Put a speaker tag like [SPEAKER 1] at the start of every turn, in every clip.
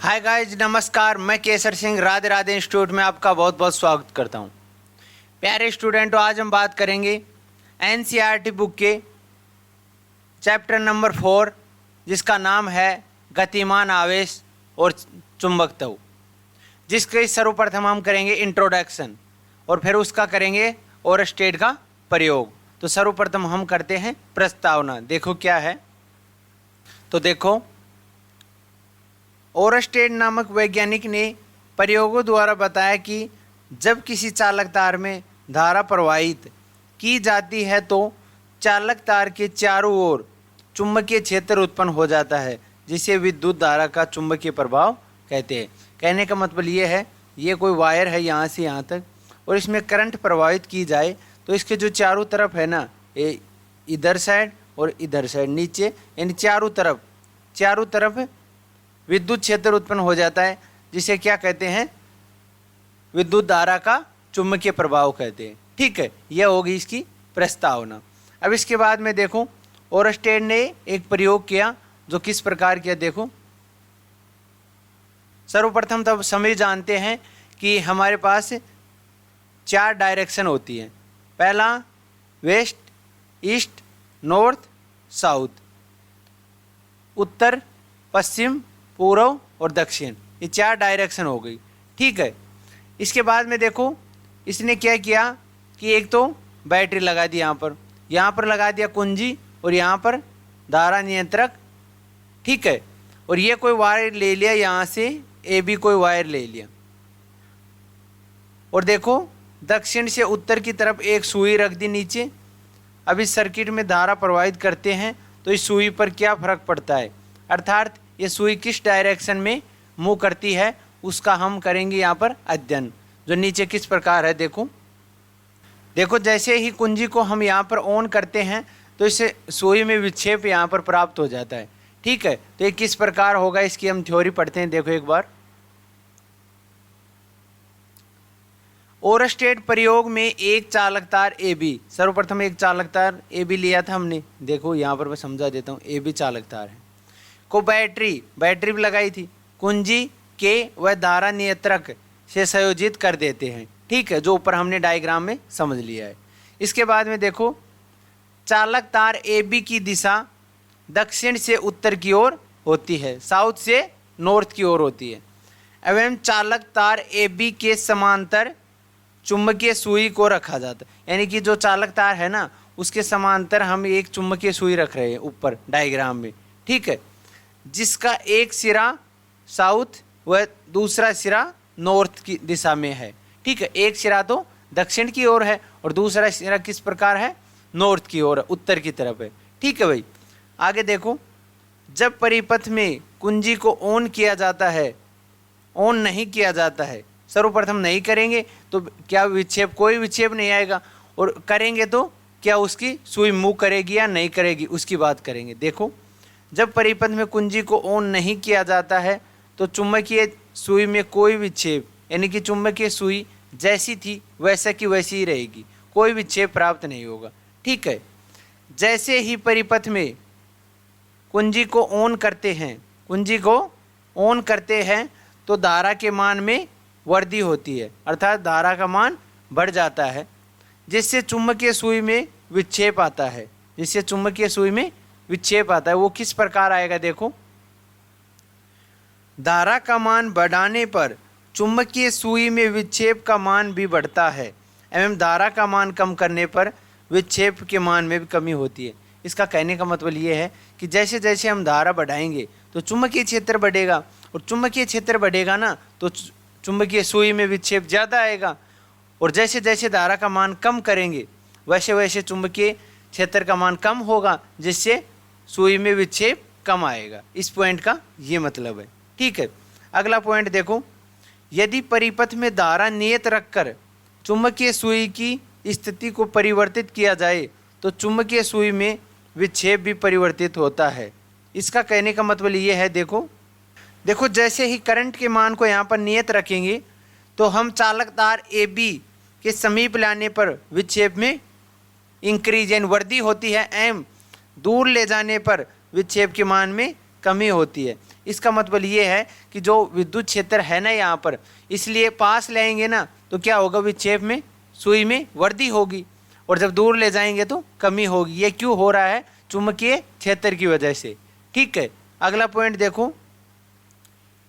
[SPEAKER 1] Hi guys, नमस्कार। मैं Kesar Singh Radhe Radhe institute में आपका बहुत बहुत स्वागत करता हूं। प्यारे स्टूडेंटों, आज हम बात करेंगे एनसीईआरटी बुक के चैप्टर नंबर 4, जिसका नाम है गतिमान आवेश और चुंबकत्व, जिसके सर्वप्रथम हम करेंगे इंट्रोडक्शन और फिर उसका करेंगे ओरस्टेड का प्रयोग। तो सर्वप्रथम हम करते हैं प्रस्तावना। देखो क्या है। तो देखो, ओरस्टेड नामक वैज्ञानिक ने प्रयोगों द्वारा बताया कि जब किसी चालक तार में धारा प्रवाहित की जाती है तो चालक तार के चारों ओर चुंबकीय क्षेत्र उत्पन्न हो जाता है, जिसे विद्युत धारा का चुंबकीय प्रभाव कहते हैं। कहने का मतलब ये है, ये कोई वायर है यहाँ से यहाँ तक और इसमें करंट प्रवाहित की जाए तो इसके जो चारों तरफ है ना, ये इधर साइड और इधर साइड नीचे, यानी चारों तरफ विद्युत क्षेत्र उत्पन्न हो जाता है, जिसे क्या कहते हैं, विद्युत धारा का चुंबकीय प्रभाव कहते हैं। ठीक है, यह होगी इसकी प्रस्तावना। अब इसके बाद में देखो, ओरस्टेड ने एक प्रयोग किया जो किस प्रकार किया। देखो, सर्वप्रथम तब सभी जानते हैं कि हमारे पास 4 डायरेक्शन होती हैं। पहला वेस्ट, ईस्ट, नॉर्थ, साउथ, उत्तर, पश्चिम, पूर्व और दक्षिण, ये 4 डायरेक्शन हो गई। ठीक है, इसके बाद में देखो इसने क्या किया कि एक तो बैटरी लगा दी, यहाँ पर लगा दिया कुंजी और यहाँ पर धारा नियंत्रक। ठीक है, और ये कोई वायर ले लिया, यहाँ से ए बी कोई वायर ले लिया और देखो दक्षिण से उत्तर की तरफ एक सुई रख दी नीचे। अब इस सर्किट में धारा प्रवाहित करते हैं तो इस सुई पर क्या फर्क पड़ता है, अर्थात ये सुई किस डायरेक्शन में मूव करती है, उसका हम करेंगे यहाँ पर अध्ययन, जो नीचे किस प्रकार है। देखो जैसे ही कुंजी को हम यहाँ पर ऑन करते हैं तो इसे सुई में विक्षेप यहाँ पर प्राप्त हो जाता है। ठीक है, तो ये किस प्रकार होगा, इसकी हम थ्योरी पढ़ते हैं। देखो एक बार, ओरस्टेड प्रयोग में एक चालक तार ए बी, सर्वप्रथम एक चालक तार ए बी लिया था हमने। देखो यहाँ पर मैं समझा देता हूँ, ए बी चालक तार है को बैटरी भी लगाई थी, कुंजी के व धारा नियंत्रक से संयोजित कर देते हैं। ठीक है, जो ऊपर हमने डायग्राम में समझ लिया है। इसके बाद में देखो, चालक तार ए बी की दिशा दक्षिण से उत्तर की ओर होती है, साउथ से नॉर्थ की ओर होती है, एवं चालक तार ए बी के समांतर चुंबकीय सुई को रखा जाता है। यानी कि जो चालक तार है ना, उसके समांतर हम एक चुंबकीय सुई रख रहे हैं ऊपर डायग्राम में। ठीक है, जिसका एक सिरा साउथ व दूसरा सिरा नॉर्थ की दिशा में है। ठीक है, एक सिरा तो दक्षिण की ओर है और दूसरा सिरा किस प्रकार है, नॉर्थ की ओर, उत्तर की तरफ है। ठीक है भाई, आगे देखो, जब परिपथ में कुंजी को ऑन किया जाता है, ऑन नहीं किया जाता है, सर्वप्रथम नहीं करेंगे तो क्या विक्षेप, कोई विक्षेप नहीं आएगा, और करेंगे तो क्या उसकी सुई मूव करेगी या नहीं करेगी, उसकी बात करेंगे। देखो, जब परिपथ में कुंजी को ऑन नहीं किया जाता है तो चुंबकीय सुई में कोई विक्षेप, यानी कि चुंबकीय सुई जैसी थी वैसा की वैसी ही रहेगी, कोई विक्षेप प्राप्त नहीं होगा। ठीक है, जैसे ही परिपथ में कुंजी को ऑन करते हैं तो धारा के मान में वृद्धि होती है, अर्थात धारा का मान बढ़ जाता है, जिससे चुंबकीय सुई में विक्षेप आता है। वो किस प्रकार आएगा। देखो, धारा का मान बढ़ाने पर चुंबकीय सुई में विक्षेप का मान भी बढ़ता है एवं धारा का मान कम करने पर विक्षेप के मान में भी कमी होती है। इसका कहने का मतलब ये है कि जैसे जैसे हम धारा बढ़ाएंगे तो चुंबकीय क्षेत्र बढ़ेगा, और चुंबकीय क्षेत्र बढ़ेगा ना तो चुंबकीय सुई में विक्षेप ज़्यादा आएगा, और जैसे जैसे धारा का मान कम करेंगे वैसे वैसे चुंबकीय क्षेत्र का मान कम होगा, जिससे सुई में विक्षेप कम आएगा। इस पॉइंट का ये मतलब है। ठीक है, अगला पॉइंट देखो, यदि परिपथ में धारा नियत रखकर चुंबकीय सुई की स्थिति को परिवर्तित किया जाए तो चुंबकीय सुई में विक्षेप भी परिवर्तित होता है। इसका कहने का मतलब ये है, देखो जैसे ही करंट के मान को यहाँ पर नियत रखेंगे तो हम चालक तार ए बी के समीप लाने पर विक्षेप में इंक्रीज यानी वृद्धि होती है, एवं दूर ले जाने पर विक्षेप के मान में कमी होती है। इसका मतलब ये है कि जो विद्युत क्षेत्र है ना यहाँ पर, इसलिए पास लेंगे ना तो क्या होगा, विक्षेप में सुई में वृद्धि होगी, और जब दूर ले जाएंगे तो कमी होगी। ये क्यों हो रहा है, चुंबकीय क्षेत्र की वजह से। ठीक है, अगला पॉइंट देखो,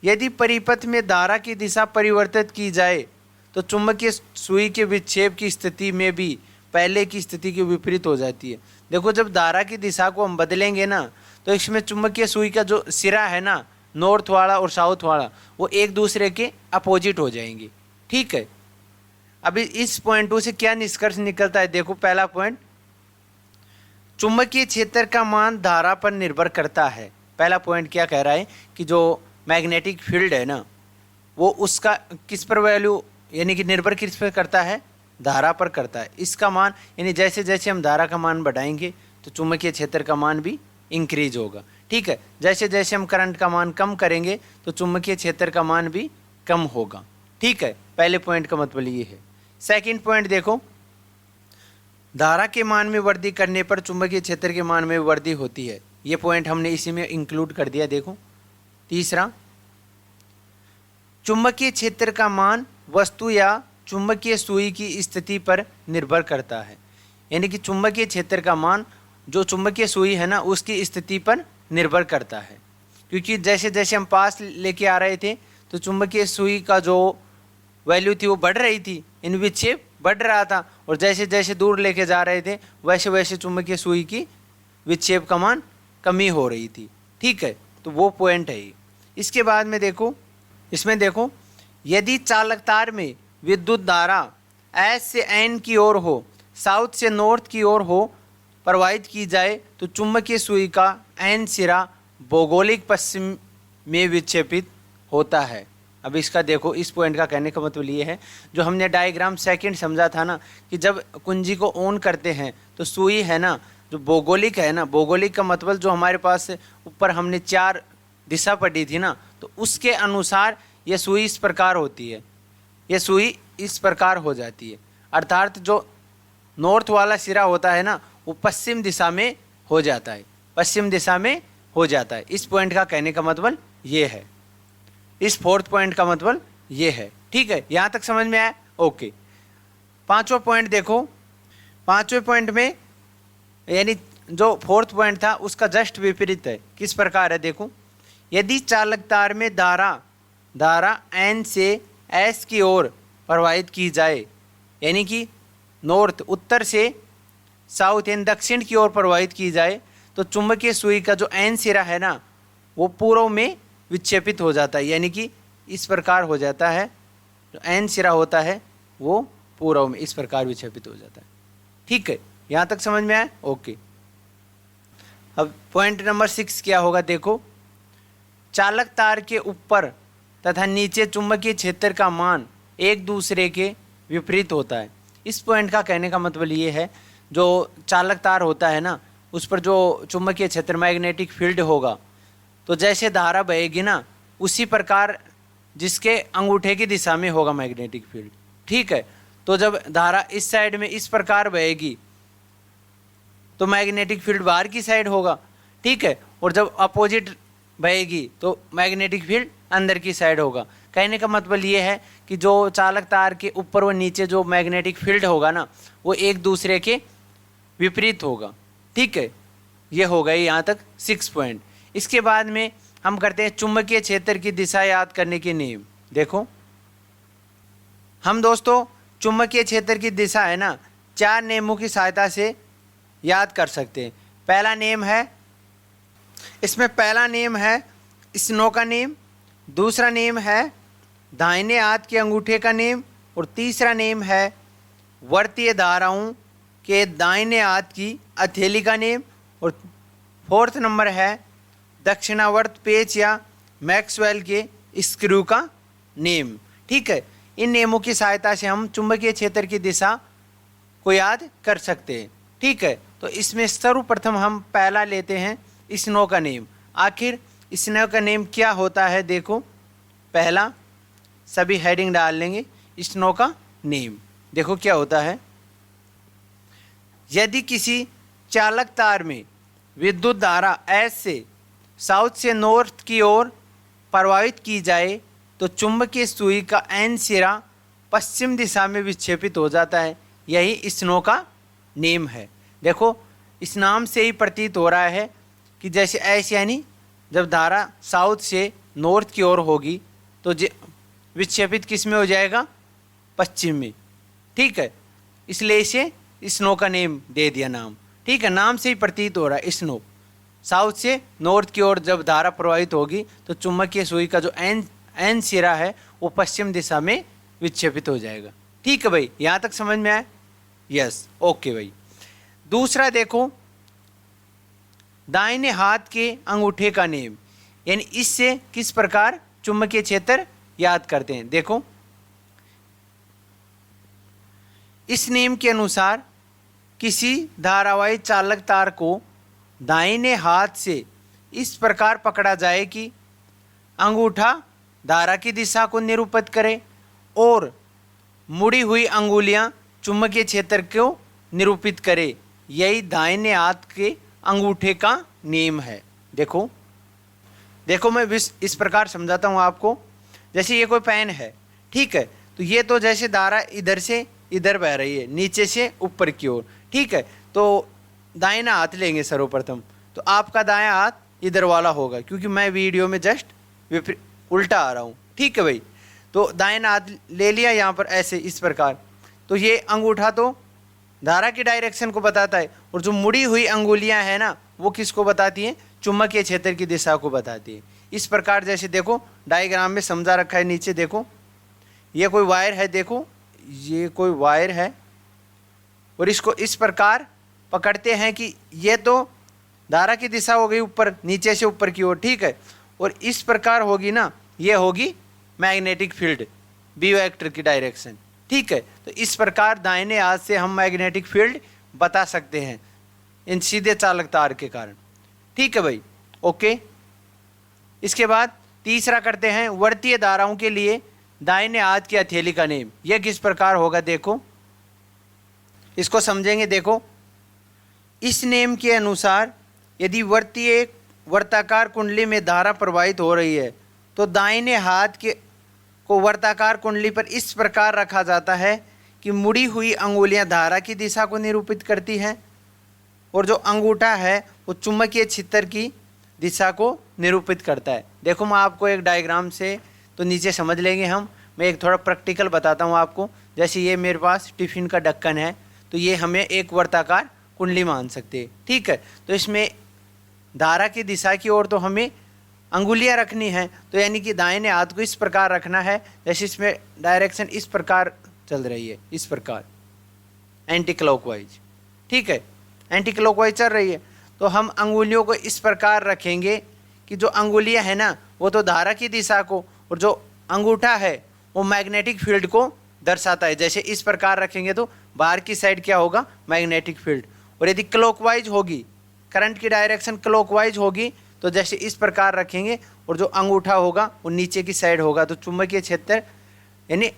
[SPEAKER 1] यदि परिपथ में धारा की दिशा परिवर्तित की जाए तो चुंबकीय सुई के विक्षेप की स्थिति में भी पहले की स्थिति के विपरीत हो जाती है। देखो, जब धारा की दिशा को हम बदलेंगे ना तो इसमें चुंबकीय सुई का जो सिरा है ना, नॉर्थ वाला और साउथ वाला, वो एक दूसरे के अपोजिट हो जाएंगे। ठीक है, अभी इस पॉइंट से क्या निष्कर्ष निकलता है, देखो पहला पॉइंट, चुंबकीय क्षेत्र का मान धारा पर निर्भर करता है। पहला पॉइंट क्या कह रहा है कि जो मैग्नेटिक फील्ड है ना, वो उसका किस पर वैल्यू यानी कि निर्भर किस पर करता है, धारा पर करता है। इसका मान यानी जैसे जैसे हम धारा का मान बढ़ाएंगे तो चुंबकीय क्षेत्र का मान भी इंक्रीज होगा। ठीक है, जैसे जैसे हम करंट का मान कम करेंगे तो चुंबकीय क्षेत्र का मान भी कम होगा। ठीक है, पहले पॉइंट का मतलब ये है। सेकंड पॉइंट देखो, धारा के मान में वृद्धि करने पर चुंबकीय क्षेत्र के मान में वृद्धि होती है। ये पॉइंट हमने इसी में इंक्लूड कर दिया। देखो तीसरा, चुंबकीय क्षेत्र का मान वस्तु या चुंबकीय सुई की स्थिति पर निर्भर करता है। यानी कि चुंबकीय क्षेत्र का मान जो चुंबकीय सुई है ना, उसकी स्थिति पर निर्भर करता है। क्योंकि जैसे जैसे हम पास लेके आ रहे थे तो चुंबकीय सुई का जो वैल्यू थी वो बढ़ रही थी, इन विक्षेप बढ़ रहा था, और जैसे जैसे दूर लेके जा रहे थे वैसे वैसे चुंबकीय सुई की विक्षेप का मान कमी हो रही थी। ठीक है, तो वो पॉइंट है ये। इसके बाद में देखो, इसमें देखो, यदि चालक तार में विद्युत धारा एस से एन की ओर हो, साउथ से नॉर्थ की ओर हो प्रवाहित की जाए तो चुंबकीय सुई का एन सिरा भौगोलिक पश्चिम में विक्षेपित होता है। अब इसका देखो, इस पॉइंट का कहने का मतलब ये है, जो हमने डायग्राम सेकंड समझा था ना, कि जब कुंजी को ऑन करते हैं तो सुई है ना, जो भौगोलिक है ना, भौगोलिक का मतलब जो हमारे पास ऊपर हमने 4 दिशा पढ़ी थी ना, तो उसके अनुसार यह सुई इस प्रकार होती है, यह सुई इस प्रकार हो जाती है। अर्थात जो नॉर्थ वाला सिरा होता है ना, वो पश्चिम दिशा में हो जाता है, पश्चिम दिशा में हो जाता है। इस पॉइंट का कहने का मतलब ये है, इस फोर्थ पॉइंट का मतलब ये है। ठीक है, यहाँ तक समझ में आया? ओके। पांचवा पॉइंट देखो, पांचवें पॉइंट में यानी जो फोर्थ पॉइंट था उसका जस्ट विपरीत है। किस प्रकार है देखो, यदि चालक तार में धारा एन से एस की ओर प्रवाहित की जाए, यानी कि नॉर्थ उत्तर से साउथ यानी दक्षिण की ओर प्रवाहित की जाए, तो चुंबकीय सुई का जो एन सिरा है ना, वो पूर्व में विक्षेपित हो जाता है। यानी कि इस प्रकार हो जाता है, जो एन सिरा होता है वो पूर्व में इस प्रकार विक्षेपित हो जाता है। ठीक है, यहाँ तक समझ में आया? ओके। अब पॉइंट नंबर 6 क्या होगा देखो, चालक तार के ऊपर तथा नीचे चुंबकीय क्षेत्र का मान एक दूसरे के विपरीत होता है। इस पॉइंट का कहने का मतलब ये है, जो चालक तार होता है ना, उस पर जो चुंबकीय क्षेत्र मैग्नेटिक फील्ड होगा, तो जैसे धारा बहेगी ना, उसी प्रकार जिसके अंगूठे की दिशा में होगा मैग्नेटिक फील्ड। ठीक है, तो जब धारा इस साइड में इस प्रकार बहेगी तो मैग्नेटिक फील्ड बाहर की साइड होगा। ठीक है, और जब अपोजिट बहेगी तो मैग्नेटिक फील्ड अंदर की साइड होगा। कहने का मतलब ये है कि जो चालक तार के ऊपर व नीचे जो मैग्नेटिक फील्ड होगा ना, वो एक दूसरे के विपरीत होगा। ठीक है, ये हो गई यहाँ तक 6 पॉइंट। इसके बाद में हम करते हैं चुंबकीय क्षेत्र की दिशा याद करने के नियम। देखो, हम दोस्तों चुंबकीय क्षेत्र की दिशा है ना, 4 नियमों की सहायता से याद कर सकते हैं। पहला नियम है, इसमें पहला नियम है स्नो का नियम, दूसरा नियम है दाहिने हाथ के अंगूठे का नियम, और तीसरा नियम है वर्तीय धाराओं के दाहिने हाथ की हथेली का नियम, और फोर्थ नंबर है दक्षिणावर्त पेच या मैक्सवेल के स्क्रू का नियम। ठीक है, इन नियमों की सहायता से हम चुंबकीय क्षेत्र की दिशा को याद कर सकते हैं। ठीक है, तो इसमें सर्वप्रथम हम पहला लेते हैं स्नो का नियम। आखिर स्नो का नियम क्या होता है देखो, पहला सभी हेडिंग डाल लेंगे, स्नो का नियम देखो क्या होता है। यदि किसी चालक तार में विद्युत धारा एस से साउथ से नॉर्थ की ओर प्रवाहित की जाए तो चुंबकीय सुई का एन सिरा पश्चिम दिशा में विक्षेपित हो जाता है। यही स्नो का नियम है। देखो इस नाम से ही प्रतीत हो रहा है कि जैसे ऐसे यानी जब धारा साउथ से नॉर्थ की ओर होगी तो विक्षेपित किस में हो जाएगा, पश्चिम में। ठीक है, इसलिए इसे स्नो का नेम दे दिया नाम। ठीक है, नाम से ही प्रतीत हो रहा है स्नो। साउथ से नॉर्थ की ओर जब धारा प्रवाहित होगी तो चुंबकीय सुई का जो एन सिरा है वो पश्चिम दिशा में विक्षेपित हो जाएगा। ठीक है भाई, यहाँ तक समझ में आया? यस, ओके भाई। दूसरा देखो, दाहिने हाथ के अंगूठे का नियम, यानी इससे किस प्रकार चुंबकीय क्षेत्र याद करते हैं। देखो इस नियम के अनुसार किसी धारावाही चालक तार को दाहिने हाथ से इस प्रकार पकड़ा जाए कि अंगूठा धारा की दिशा को निरूपित करे और मुड़ी हुई अंगुलियां चुंबकीय क्षेत्र को निरूपित करे। यही दाहिने हाथ के अंगूठे का नियम है। देखो मैं इस प्रकार समझाता हूँ आपको। जैसे ये कोई पेन है, ठीक है, तो ये तो जैसे धारा इधर से इधर बह रही है, नीचे से ऊपर की ओर। ठीक है, तो दाहिना हाथ लेंगे सर्वप्रथम, तो आपका दायां हाथ इधर वाला होगा, क्योंकि मैं वीडियो में जस्ट उल्टा आ रहा हूँ। ठीक है भाई, तो दाहिना हाथ ले लिया यहाँ पर ऐसे इस प्रकार, तो ये अंगूठा तो धारा की डायरेक्शन को बताता है, और जो मुड़ी हुई अंगुलियां हैं ना वो किसको बताती हैं, चुंबकीय क्षेत्र की दिशा को बताती है। इस प्रकार जैसे देखो डायग्राम में समझा रखा है, नीचे देखो ये कोई वायर है, देखो ये कोई वायर है, और इसको इस प्रकार पकड़ते हैं कि ये तो धारा की दिशा हो गई ऊपर, नीचे से ऊपर की ओर। ठीक है, और इस प्रकार होगी ना, ये होगी मैग्नेटिक फील्ड, बी वेक्टर की डायरेक्शन। ठीक है, तो इस प्रकार दाहिने हाथ से हम मैग्नेटिक फील्ड बता सकते हैं इन सीधे चालक तार के कारण। ठीक है भाई, ओके। इसके बाद तीसरा करते हैं, वर्तीय धाराओं के लिए दाहिने हाथ की हथेली का नियम। यह किस प्रकार होगा, देखो इसको समझेंगे। देखो इस नियम के अनुसार यदि वर्ताकार कुंडली में धारा प्रवाहित हो रही है तो दाहिने हाथ को वर्ताकार कुंडली पर इस प्रकार रखा जाता है कि मुड़ी हुई अंगुलियां धारा की दिशा को निरूपित करती हैं, और जो अंगूठा है वो चुंबकीय क्षेत्र की दिशा को निरूपित करता है। देखो मैं आपको एक डायग्राम से तो नीचे समझ लेंगे हम, मैं एक थोड़ा प्रैक्टिकल बताता हूँ आपको। जैसे ये मेरे पास टिफ़िन का ढक्कन है, तो ये हमें एक वर्ताकार कुंडली मान सकते हैं। ठीक है, तो इसमें धारा की दिशा की ओर तो हमें अंगुलियां रखनी है, तो यानी कि दाहिने हाथ को इस प्रकार रखना है जैसे इसमें डायरेक्शन इस प्रकार चल रही है, इस प्रकार एंटी क्लॉकवाइज। ठीक है, एंटी क्लॉकवाइज चल रही है, तो हम अंगुलियों को इस प्रकार रखेंगे कि जो अंगुलियां है ना वो तो धारा की दिशा को, और जो अंगूठा है वो मैग्नेटिक फील्ड को दर्शाता है। जैसे इस प्रकार रखेंगे तो बाहर की साइड क्या होगा, मैग्नेटिक फील्ड, और यदि क्लॉकवाइज होगी, करंट की डायरेक्शन क्लॉकवाइज होगी, तो जैसे इस प्रकार रखेंगे और जो अंगूठा होगा वो नीचे की साइड होगा, तो चुंबकीय क्षेत्र यानी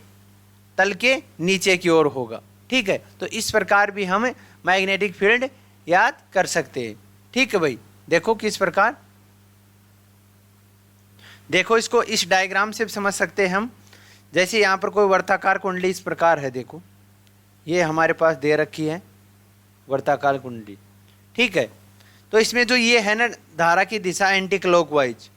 [SPEAKER 1] तल के नीचे की ओर होगा। ठीक है, तो इस प्रकार भी हम मैग्नेटिक फील्ड याद कर सकते हैं। ठीक है भाई, देखो किस प्रकार, देखो इसको इस डायग्राम से समझ सकते हैं हम। जैसे यहाँ पर कोई वर्ताकार कुंडली इस प्रकार है, देखो ये हमारे पास दे रखी है वर्ताकार कुंडली। ठीक है, तो इसमें जो ये है ना धारा की दिशा एंटी क्लॉकवाइज,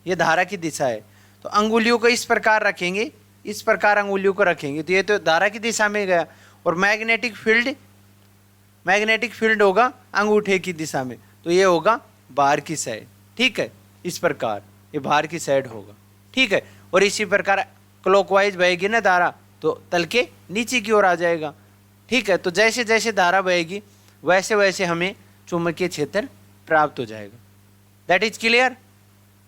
[SPEAKER 1] ये धारा की दिशा है, तो अंगुलियों को इस प्रकार रखेंगे, इस प्रकार अंगुलियों को रखेंगे, तो ये तो धारा की दिशा में गया, और मैग्नेटिक फील्ड होगा अंगूठे की दिशा में, तो ये होगा बाहर की साइड। ठीक है, इस प्रकार ये बाहर की साइड होगा। ठीक है, और इसी प्रकार क्लॉकवाइज बहेगी ना धारा, तो तल के नीचे की ओर आ जाएगा। ठीक है, तो जैसे जैसे धारा बहेगी वैसे वैसे हमें चुंबकीय क्षेत्र प्राप्त हो जाएगा। दैट इज क्लियर,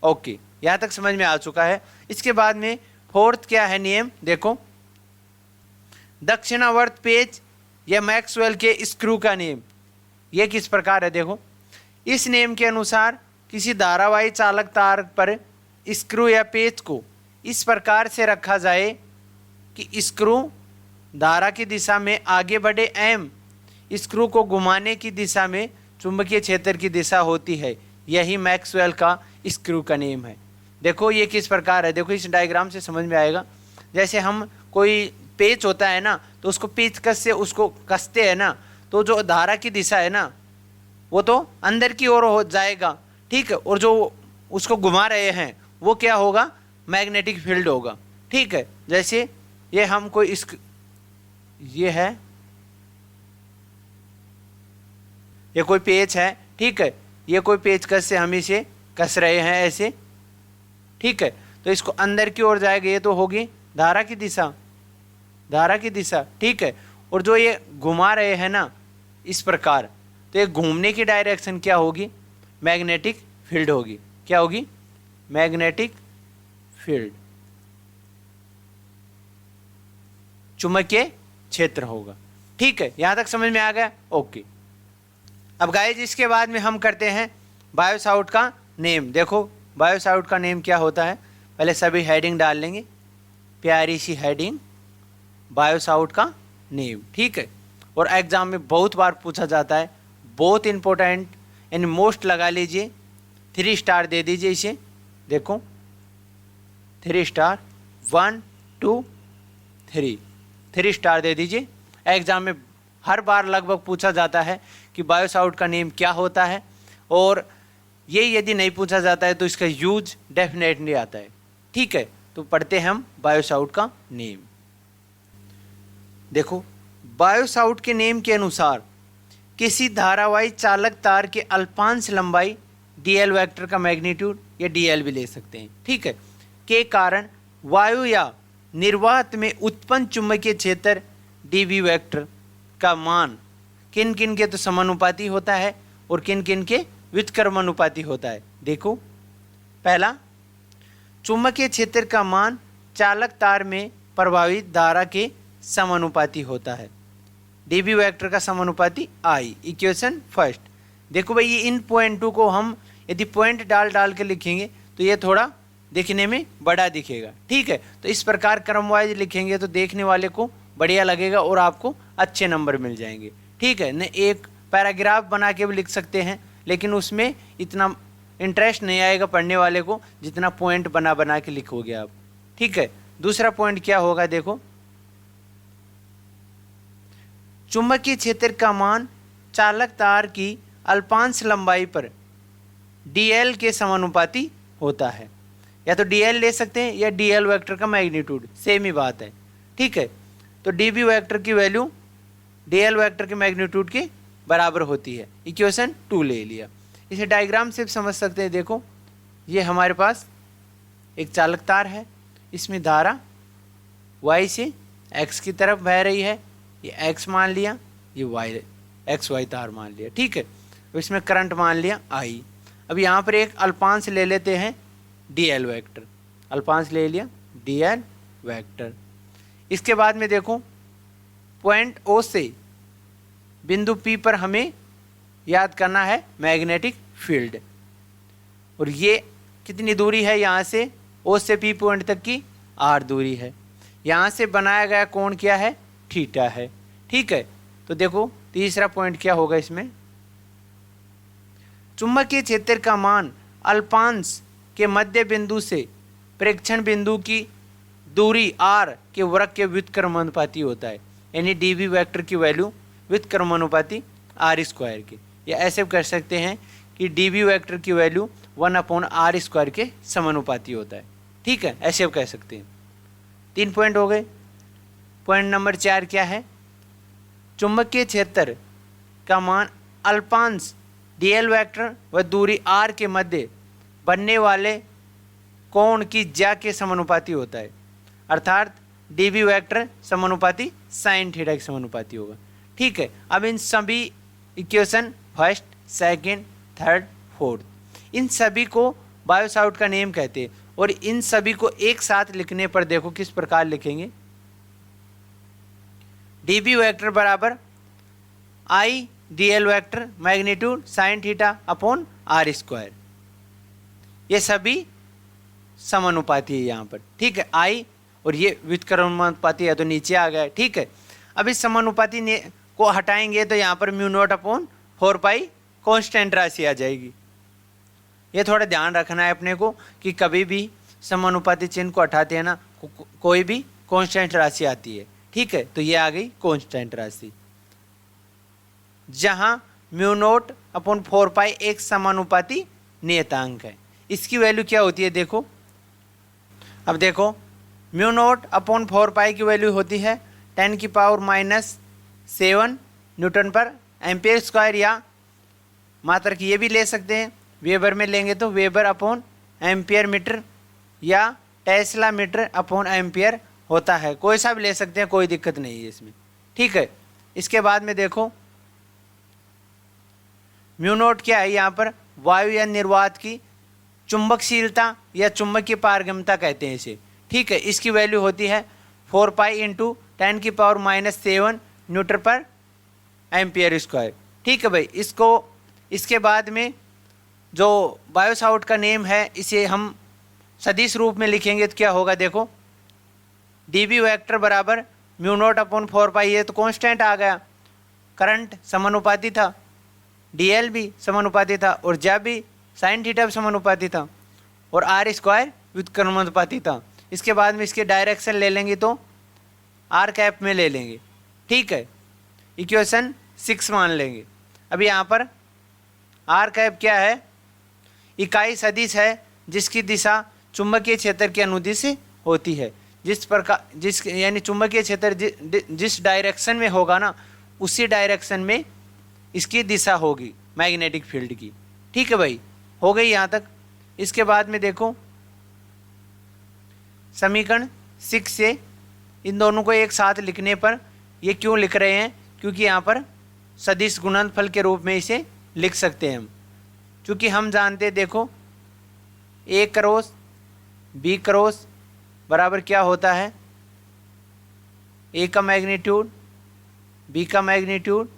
[SPEAKER 1] ओके, यहाँ तक समझ में आ चुका है। इसके बाद में फोर्थ क्या है नियम, देखो दक्षिणावर्त पेच या मैक्सवेल के स्क्रू का नियम। यह किस प्रकार है, देखो इस नियम के अनुसार किसी धारावाही चालक तार पर स्क्रू या पेच को इस प्रकार से रखा जाए कि स्क्रू धारा की दिशा में आगे बढ़े एवं स्क्रू को घुमाने की दिशा में चुंबकीय क्षेत्र की दिशा होती है। यही मैक्सवेल का स्क्रू का नेम है। देखो ये किस प्रकार है, देखो इस डायग्राम से समझ में आएगा। जैसे हम कोई पेच होता है ना, तो उसको पेचकस से उसको कसते हैं ना, तो जो धारा की दिशा है ना वो तो अंदर की ओर हो जाएगा, ठीक है, और जो उसको घुमा रहे हैं वो क्या होगा, मैग्नेटिक फील्ड होगा, ठीक है। जैसे ये हम कोई ये है, ये कोई पेच है, ठीक है, ये कोई पेचकस से हम इसे कस रहे हैं ऐसे, ठीक है, तो इसको अंदर की ओर जाएगा, ये तो होगी धारा की दिशा, धारा की दिशा, ठीक है। और जो ये घुमा रहे हैं ना इस प्रकार, तो ये घूमने की डायरेक्शन क्या होगी, मैग्नेटिक फील्ड होगी। क्या होगी, मैग्नेटिक फील्ड, चुंबकीय क्षेत्र होगा, ठीक है। यहां तक समझ में आ गया, ओके। अब गाइस इसके बाद में हम करते हैं बायो सावर्ट का नेम। देखो बायो सावर्ट का नेम क्या होता है, पहले सभी हेडिंग डाल लेंगे, प्यारी सी हेडिंग, बायो सावर्ट का नेम, ठीक है। और एग्जाम में बहुत बार पूछा जाता है, बहुत इंपॉर्टेंट यानी मोस्ट लगा लीजिए, 3 स्टार दे दीजिए इसे, देखो 3 स्टार, 1 2 3 स्टार दे दीजिए। एग्जाम में हर बार लगभग पूछा जाता है कि बायो सावर्ट का नेम क्या होता है, और ये यदि नहीं पूछा जाता है तो इसका यूज डेफिनेटली आता है, ठीक है। तो पढ़ते हैं हम बायो सावर्ट का नेम। देखो बायो सावर्ट के नेम के अनुसार किसी धारावाही चालक तार के अल्पांश लंबाई dl वेक्टर का मैग्नीट्यूड या dl भी ले सकते हैं, ठीक है, के कारण वायु या निर्वात में उत्पन्न चुंबकीय क्षेत्र dv वेक्टर का मान किन किन के तो समानुपाती होता है और किन किन के व्युत्क्रमानुपाती होता है। देखो पहला, चुंबकीय क्षेत्र का मान चालक तार में प्रभावित धारा के समानुपाती होता है, dv वेक्टर का समानुपाती I। इक्वेशन फर्स्ट, देखो भाई ये इन पॉइंट 2 को हम यदि पॉइंट डाल के लिखेंगे तो ये थोड़ा दिखने में बड़ा दिखेगा, ठीक है। तो इस प्रकार क्रमवाइज लिखेंगे तो देखने वाले को बढ़िया लगेगा और आपको अच्छे नंबर मिल जाएंगे, ठीक है। न एक पैराग्राफ बना के भी लिख सकते हैं, लेकिन उसमें इतना इंटरेस्ट नहीं आएगा पढ़ने वाले को जितना पॉइंट बना के लिखोगे आप, ठीक है। दूसरा पॉइंट क्या होगा, देखो चुंबकीय क्षेत्र का मान चालक तार की अल्पांश लंबाई पर dl के समानुपाती होता है, या तो dl ले सकते हैं या dl वेक्टर का मैग्नीट्यूड, सेम ही बात है, ठीक है। तो dv वेक्टर की वैल्यू dl वेक्टर के मैग्नीट्यूड के बराबर होती है, इक्वेशन 2 ले लिया। इसे डायग्राम से समझ सकते हैं, देखो ये हमारे पास एक चालक तार है, इसमें धारा y से x की तरफ बह रही है, ये x मान लिया, ये y xy तार मान लिया, ठीक है। तो इसमें करंट मान लिया I। अब यहाँ पर एक अल्पांश ले लेते हैं dl वेक्टर, अल्पांश ले लिया dl वेक्टर। इसके बाद में देखो पॉइंट O से बिंदु P पर हमें याद करना है मैग्नेटिक फील्ड, और ये कितनी दूरी है यहाँ से O से P पॉइंट तक की r दूरी है। यहाँ से बनाया गया कोण क्या है, थीटा है, ठीक है। तो देखो तीसरा पॉइंट क्या होगा इसमें, चुंबकीय क्षेत्र का मान अल्पांश के मध्य बिंदु से प्रेक्षण बिंदु की दूरी r के वर्ग के व्युत्क्रमानुपाती होता है, यानी dv वेक्टर की वैल्यू व्युत्क्रमानुपाती r² के, या ऐसे कर सकते हैं कि dv वेक्टर की वैल्यू 1/r² के समानुपाती होता है, ठीक है, ऐसे आप कह सकते हैं। 3 पॉइंट हो गए। पॉइंट नंबर 4 क्या है, चुंबकीय क्षेत्र का मान अल्पांश dl वेक्टर व दूरी r के मध्य बनने वाले कोण की ज्या के समानुपाती होता है, अर्थात dv वेक्टर समानुपाती साइन थीटा के समानुपाती होगा, ठीक है। अब इन सभी equation first, second, third, fourth, इन सभी को बायो सावर्ट का नेम कहते हैं, और इन सभी को एक साथ लिखने पर देखो किस प्रकार लिखेंगे, dv वेक्टर बराबर I dl vector magnitude sign theta upon r²। ये सभी समानुपाती है यहाँ पर, ठीक है। I और ये व्युत्क्रमानुपाती है तो नीचे आ गया, ठीक है। अब इस समानुपाती को हटाएंगे तो यहाँ पर μ0/4 पाई कांस्टेंट राशि आ जाएगी, ये थोड़ा ध्यान रखना है अपने को कि कभी भी समानुपाती चिन्ह को हटाते हैं ना कोई भी कांस्टेंट राशि आती है। ठीक है, तो ये आ गई कांस्टेंट राशि, जहां म्यू नोट अपॉन 4 पाई एक समानुपाती नियतांक है। इसकी वैल्यू क्या होती है देखो, अब देखो म्यू नोट अपॉन 4 पाई की वैल्यू होती है 10⁻⁷ न्यूटन पर एम्पियर स्क्वायर, या मात्रा की ये भी ले सकते हैं, वेबर में लेंगे तो वेबर अपॉन एम्पियर मीटर या टेस्ला मीटर अपॉन एम्पियर होता है, कोई सा भी ले सकते हैं, कोई दिक्कत नहीं है इसमें। ठीक है, इसके बाद में देखो म्यू नोट क्या है, यहाँ पर वायु या निर्वात की चुंबकशीलता या चुंबकीय पारगम्यता कहते हैं इसे। ठीक है, इसकी वैल्यू होती है 4 पाई इंटू 10⁻⁷ न्यूटन पर एम्पियर स्क्वायर। ठीक है भाई, इसके बाद में जो बायो सावर्ट का नेम है इसे हम सदिश रूप में लिखेंगे तो क्या होगा देखो, dB वेक्टर बराबर म्यू नोट अपॉन 4 पाई, ये तो कांस्टेंट आ गया, करंट समानुपाती था, dl भी समानुपाती था, और जब भी साइन थीटा भी समानुपाती था, और r स्क्वायर व्युत्क्रमानुपाती था। इसके बाद में इसके डायरेक्शन ले लेंगे तो r कैप में ले लेंगे। ठीक है, इक्वेशन 6 मान लेंगे। अब यहाँ पर r कैप क्या है, इकाई सदिश है जिसकी दिशा चुंबकीय क्षेत्र के अनुदिश होती है। यानी चुंबकीय क्षेत्र जिस डायरेक्शन में होगा ना उसी डायरेक्शन में इसकी दिशा होगी मैग्नेटिक फील्ड की। ठीक है भाई, हो गई यहाँ तक। इसके बाद में देखो समीकरण 6 से इन दोनों को एक साथ लिखने पर ये क्यों लिख रहे हैं, क्योंकि यहाँ पर सदिश गुणनफल के रूप में इसे लिख सकते हैं हम, क्योंकि हम जानते हैं देखो A क्रॉस B क्रॉस बराबर क्या होता है, A का मैग्नीट्यूड B का मैग्नीट्यूड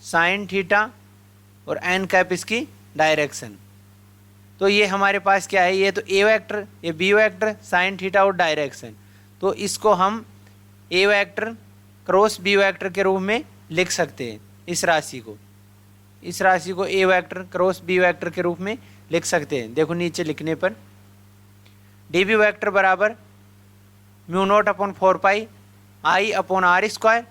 [SPEAKER 1] साइन थीटा और n कैप इसकी डायरेक्शन। तो ये हमारे पास क्या है, ये तो A वेक्टर, ये B वेक्टर, साइन थीटा और डायरेक्शन। तो इसको हम A vector cross B vector के रूप में लिख सकते हैं। इस राशि को A vector cross B vector के रूप में लिख सकते हैं। देखो नीचे लिखने पर dB वेक्टर बराबर mu naught upon 4 pi I upon R square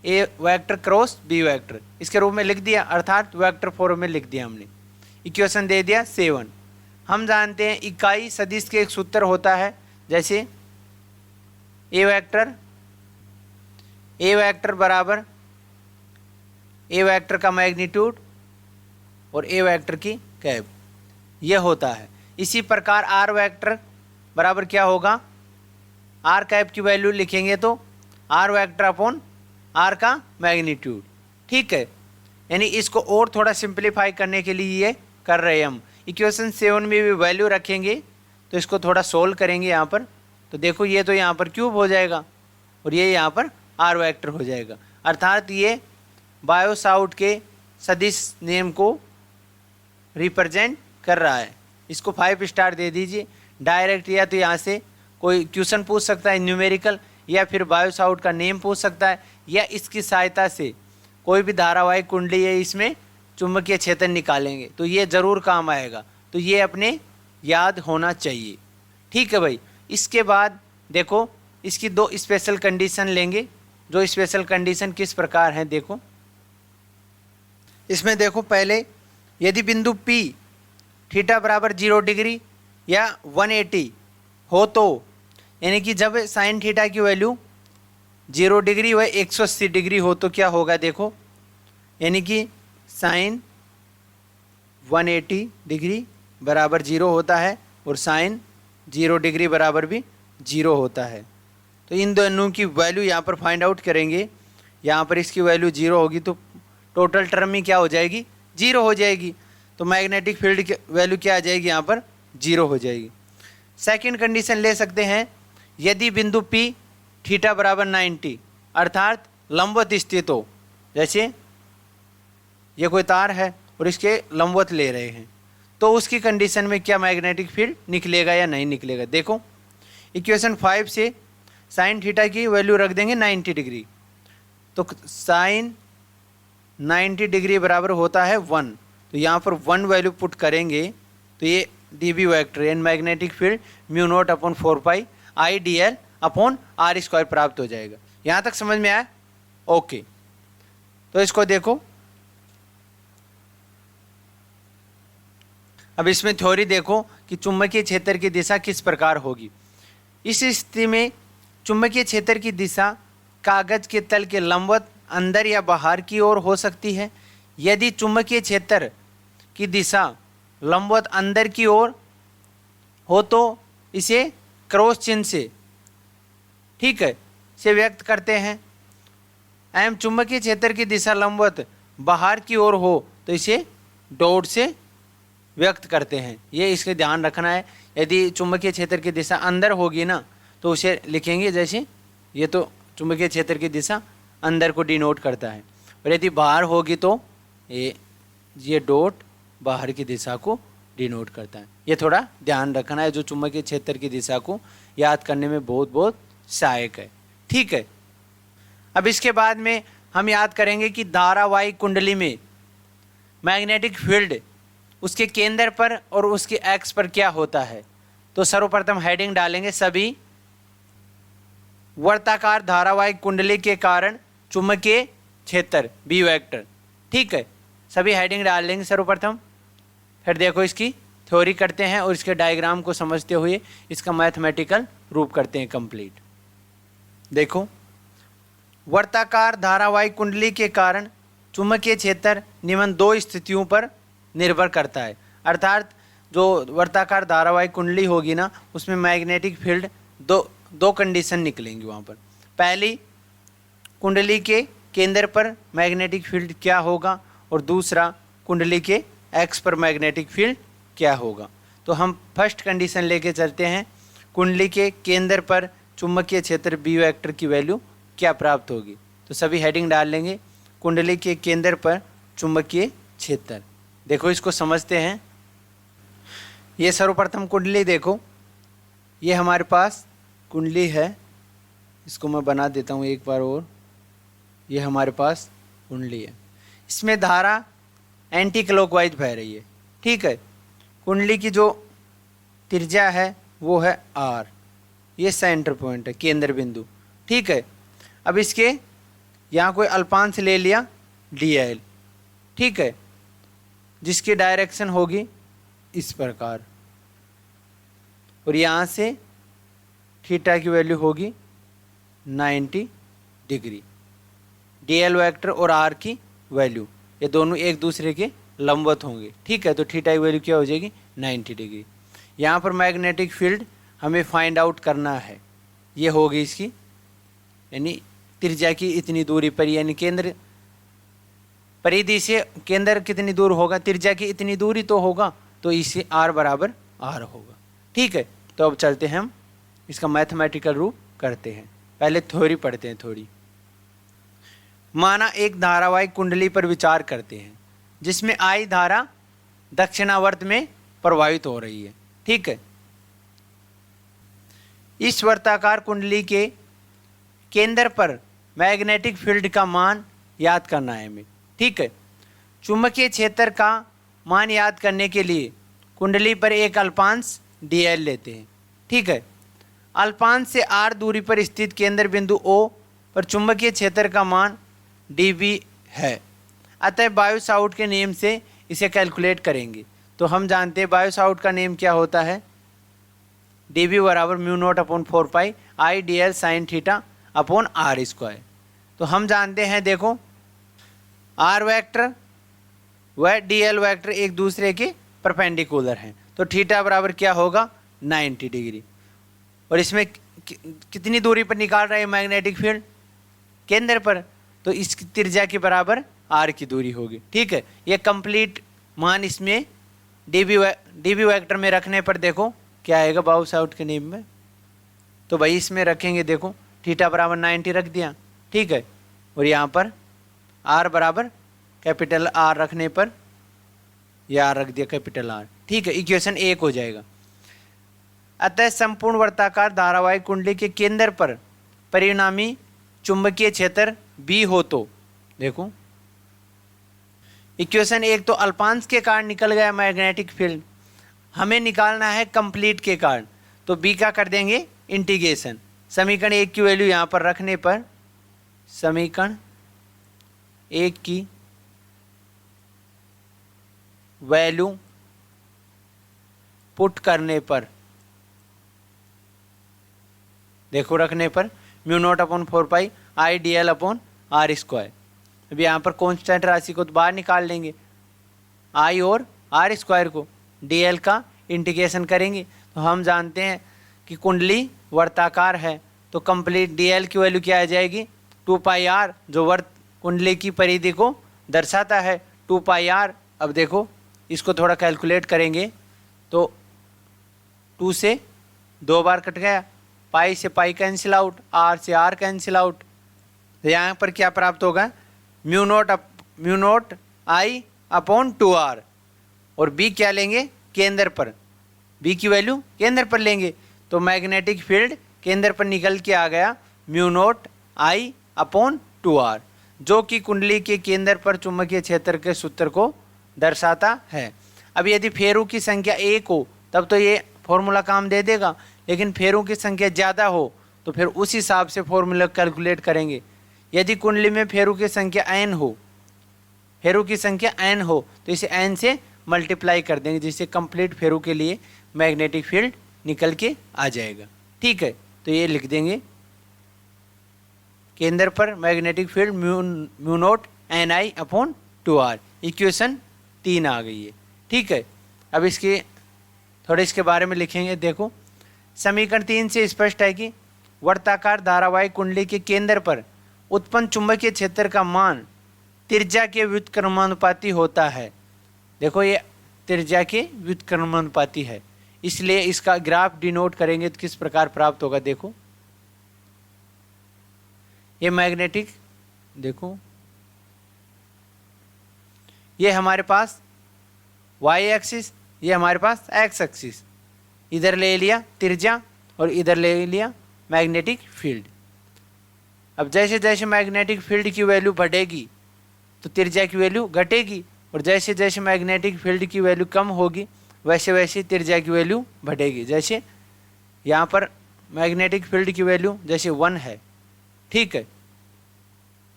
[SPEAKER 1] A vector cross B vector, इसके रूप में लिख दिया, अर्थात वेक्टर फॉर्म में लिख दिया हमने। इक्वेशन दे दिया 7। हम जानते हैं इकाई सदिश के एक सूत्र होता है, जैसे A वेक्टर बराबर A वेक्टर का मैग्नीट्यूड और A वेक्टर की कैप, यह होता है। इसी प्रकार R वेक्टर बराबर क्या होगा, R कैप की वैल्यू लिखेंगे तो R वेक्टर अपॉन R का मैग्नीट्यूड। ठीक है, यानी इसको और थोड़ा सिंप्लीफाई करने के लिए ये कर रहे हैं हम। इक्वेशन 7 में भी वैल्यू रखेंगे तो इसको थोड़ा सोल्व करेंगे यहाँ पर, तो देखो ये तो यहाँ पर क्यूब हो जाएगा और ये यहाँ पर R वेक्टर हो जाएगा, अर्थात ये बायो सावर्ट के सदिश नेम को रिप्रेजेंट कर रहा है। इसको 5 स्टार दे दीजिए डायरेक्ट, या तो यहाँ से कोई क्वेश्चन पूछ सकता है न्यूमेरिकल, या फिर बायो सावर्ट का नेम पूछ सकता है, या इसकी सहायता से कोई भी धारावाहिक कुंडली है इसमें चुंबकीय क्षेत्र निकालेंगे तो ये ज़रूर काम आएगा। तो ये अपने याद होना चाहिए। ठीक है भाई, इसके बाद देखो इसकी 2 स्पेशल कंडीशन लेंगे। जो स्पेशल कंडीशन किस प्रकार हैं देखो, इसमें देखो पहले यदि बिंदु P थीटा बराबर 0 डिग्री या 180 हो तो, यानी कि जब साइन थीटा की वैल्यू 0 डिग्री व 180 डिग्री हो तो क्या होगा देखो, यानी कि साइन 180 डिग्री बराबर 0 होता है और साइन 0 डिग्री बराबर भी 0 होता है। तो इन दोनों की वैल्यू यहाँ पर फाइंड आउट करेंगे। यहाँ पर इसकी वैल्यू 0 होगी तो टोटल टर्म में क्या हो जाएगी, 0 हो जाएगी। तो मैग्नेटिक फील्ड की वैल्यू क्या आ जाएगी, यहाँ पर 0 हो जाएगी। सेकंड कंडीशन ले सकते हैं, यदि बिंदु P थीटा बराबर 90 अर्थात लंबवत स्थित हो, जैसे ये कोई तार है और इसके लंबवत ले रहे हैं, तो उसकी कंडीशन में क्या मैग्नेटिक फील्ड निकलेगा या नहीं निकलेगा। देखो इक्वेशन 5 से साइन थीटा की वैल्यू रख देंगे 90 डिग्री, तो साइन 90 डिग्री बराबर होता है 1, तो यहाँ पर 1 वैल्यू पुट करेंगे तो ये dB वेक्टर यानी magnetic field mu naught upon 4 pi I D l upon are square प्राप्त हो जाएगा। यहाँ तक समझ में आया? ओके, तो इसको देखो। अब इसमें थ्योरी देखो कि चुंबकीय क्षेत्र की दिशा किस प्रकार होगी। इस स्थिति में चुंबकीय क्षेत्र की दिशा कागज के तल के लंबवत अंदर या बाहर की ओर हो सकती है। यदि चुंबकीय क्षेत्र की दिशा लंबवत अंदर की ओर हो तो इसे क्रॉस चिन्ह से, ठीक है, से व्यक्त करते हैं। एवं चुंबकीय क्षेत्र की दिशा लंबवत बाहर की ओर हो तो इसे डॉट से व्यक्त करते हैं। ये इसके ध्यान रखना है। यदि चुंबकीय क्षेत्र की दिशा अंदर होगी ना तो उसे लिखेंगे जैसे, ये तो चुंबकीय क्षेत्र की दिशा अंदर को डिनोट करता है, और यदि बाहर होगी तो ये डॉट बाहर की दिशा को डिनोट करता है। ये थोड़ा ध्यान रखना है, जो चुंबकीय क्षेत्र की दिशा को याद करने में बहुत बहुत सहायक है, ठीक है। अब इसके बाद में हम याद करेंगे कि धारावाही कुंडली में मैग्नेटिक फील्ड उसके केंद्र पर और उसके एक्स पर क्या होता है। तो सर्वप्रथम हेडिंग डालेंगे, सभी वर्ताकार धारावाही कुंडली के कारण चुंबकीय क्षेत्र बी वेक्टर, ठीक है। सभी हेडिंग डाल लेंगे सर्वप्रथम। फिर देखो इसकी थ्योरी करते हैं और इसके डायग्राम को समझते हुए इसका मैथमेटिकल रूप करते हैं कंप्लीट। देखो, वर्ताकार धारावाही कुंडली के कारण चुंबकीय क्षेत्र निम्न दो स्थितियों पर निर्भर करता है। अर्थात जो वर्ताकार धारावाही कुंडली होगी ना उसमें मैग्नेटिक फील्ड दो कंडीशन निकलेंगी वहाँ पर। पहली, कुंडली के केंद्र पर मैग्नेटिक फील्ड क्या होगा, और दूसरा कुंडली के एक्स पर मैग्नेटिक फील्ड क्या होगा। तो हम फर्स्ट कंडीशन लेके चलते हैं, कुंडली के केंद्र पर चुंबकीय क्षेत्र बी वेक्टर की वैल्यू क्या प्राप्त होगी। तो सभी हेडिंग डाल लेंगे, कुंडली के केंद्र पर चुंबकीय क्षेत्र। देखो इसको समझते हैं। ये सर्वप्रथम कुंडली देखो, ये हमारे पास कुंडली है, इसको मैं बना देता हूँ एक बार और। ये हमारे पास कुंडली है, इसमें धारा एंटी क्लॉकवाइज बह रही है, ठीक है। कुंडली की जो त्रिज्या है वो है आर, ये सेंटर पॉइंट है, केंद्र बिंदु, ठीक है। अब इसके यहाँ कोई अल्पांश ले लिया डी एल, ठीक है, जिसकी डायरेक्शन होगी इस प्रकार, और यहाँ से थीटा की वैल्यू होगी 90 डिग्री। डी एल वेक्टर और आर की वैल्यू ये दोनों एक दूसरे के लंबवत होंगे, ठीक है। तो थीटा की वैल्यू क्या हो जाएगी 90 डिग्री। यहाँ पर मैग्नेटिक फील्ड हमें फाइंड आउट करना है, ये होगी इसकी, यानी त्रिज्या की इतनी दूरी पर, यानी केंद्र परिधि से केंद्र कितनी दूर होगा, त्रिज्या की इतनी दूरी तो होगा, तो इसे आर बराबर आर होगा, ठीक है। तो अब चलते हैं हम इसका मैथमेटिकल रूप करते हैं। पहले थ्योरी पढ़ते हैं थोड़ी। माना एक धारावाही कुंडली पर विचार करते हैं जिसमें आई धारा दक्षिणावर्त में प्रवाहित हो रही है, ठीक है। इस वर्ताकार कुंडली के केंद्र पर मैग्नेटिक फील्ड का मान याद करना है हमें, ठीक है। चुंबकीय क्षेत्र का मान याद करने के लिए कुंडली पर एक अल्पांश डी एल लेते हैं, ठीक है। अल्पांश से आर दूरी पर स्थित केंद्र बिंदु ओ पर चुंबकीय क्षेत्र का मान डी बी है। अतः बायो साउट के नियम से इसे कैलकुलेट करेंगे। तो हम जानते हैं बायो साउट का नियम क्या होता है, डी बी बराबर mu naught upon 4 pi I D L sine theta upon are square. तो हम जानते हैं, देखो आर वेक्टर व डी एल वेक्टर एक दूसरे के परपेंडिकुलर हैं, तो थीटा बराबर क्या होगा 90 डिग्री। और इसमें कितनी दूरी पर निकाल रहे हैं मैग्नेटिक फील्ड, केंद्र पर, तो इसकी त्रिज्या के बराबर आर की दूरी होगी, ठीक है। ये कंप्लीट मान इसमें डीबी वेक्टर में रखने पर देखो क्या आएगा बाउस आउट के नियम में। तो भाई इसमें रखेंगे, देखो थीटा बराबर 90 रख दिया, ठीक है। और यहाँ पर आर बराबर कैपिटल आर रखने पर यह आर रख दिया कैपिटल आर, ठीक है। इक्वेशन 1 हो जाएगा। अतः संपूर्ण वर्ताकार धारावाही कुंडली के केंद्र पर परिणामी चुंबकीय क्षेत्र बी हो तो, देखो इक्वेशन 1 तो अल्पांश के कारण निकल गया मैग्नेटिक फील्ड। हमें निकालना है कंप्लीट के कारण, तो बी का कर देंगे इंटीग्रेशन। समीकरण 1 की वैल्यू यहाँ पर रखने पर, समीकरण 1 की वैल्यू पुट करने पर, देखो रखने पर mu naught upon 4 pi I D l upon are square. अब यहाँ पर कांस्टेंट राशि को तो बाहर निकाल लेंगे, आई और आर स्क्वायर को, डी एल का इंटीग्रेशन करेंगे तो हम जानते हैं कि कुंडली वर्ताकार है, तो कंप्लीट डी एल की वैल्यू क्या आ जाएगी 2 पाई आर, जो वर्त कुंडली की परिधि को दर्शाता है 2 पाई आर। अब देखो इसको थोड़ा कैलकुलेट करेंगे तो 2 से 2 बार कट गया, पाई से पाई कैंसिल आउट, आर से आर कैंसिल आउट, तो यहाँ पर क्या प्राप्त होगा म्यू नोट आई अपॉन 2r, और बी क्या लेंगे केंद्र पर, बी की वैल्यू केंद्र पर लेंगे, तो मैग्नेटिक फील्ड केंद्र पर निकल के आ गया म्यू नोट आई अपॉन 2r, जो कि कुंडली के केंद्र पर चुंबकीय क्षेत्र के सूत्र को दर्शाता है। अब यदि फेरों की संख्या 1 हो तब तो ये फॉर्मूला काम दे देगा, लेकिन फेरों की संख्या ज़्यादा हो तो फिर उस हिसाब से फॉर्मूला कैलकुलेट करेंगे। यदि कुंडली में फेरों की संख्या n हो, फेरों की संख्या n हो तो इसे n से मल्टीप्लाई कर देंगे, जिससे कंप्लीट फेरों के लिए मैग्नेटिक फील्ड निकल के आ जाएगा। ठीक है, तो ये लिख देंगे केंद्र पर magnetic field mu naught N I upon 2r, equation 3 आ गई है। ठीक है, अब इसके थोड़े इसके बारे में लिखेंगे। देखो समीकरण 3 से स्पष्ट है कि वर्ताकार धारावाहिक कुंडली के केंद्र पर उत्पन्न चुंबकीय क्षेत्र का मान त्रिज्या के व्युत्क्रमानुपाती होता है। देखो ये त्रिज्या के व्युत्क्रमानुपाती है, इसलिए इसका ग्राफ डिनोट करेंगे तो किस प्रकार प्राप्त होगा। देखो ये मैग्नेटिक, देखो ये हमारे पास y एक्सिस, ये हमारे पास x एक्सिस, इधर ले लिया त्रिज्या और इधर ले लिया मैग्नेटिक फील्ड। अब जैसे जैसे मैग्नेटिक फील्ड की वैल्यू बढ़ेगी तो त्रिज्या की वैल्यू घटेगी, और जैसे जैसे मैग्नेटिक फील्ड की वैल्यू कम होगी वैसे वैसे त्रिज्या की वैल्यू बढ़ेगी। जैसे यहाँ पर मैग्नेटिक फील्ड की वैल्यू जैसे 1 है, ठीक है,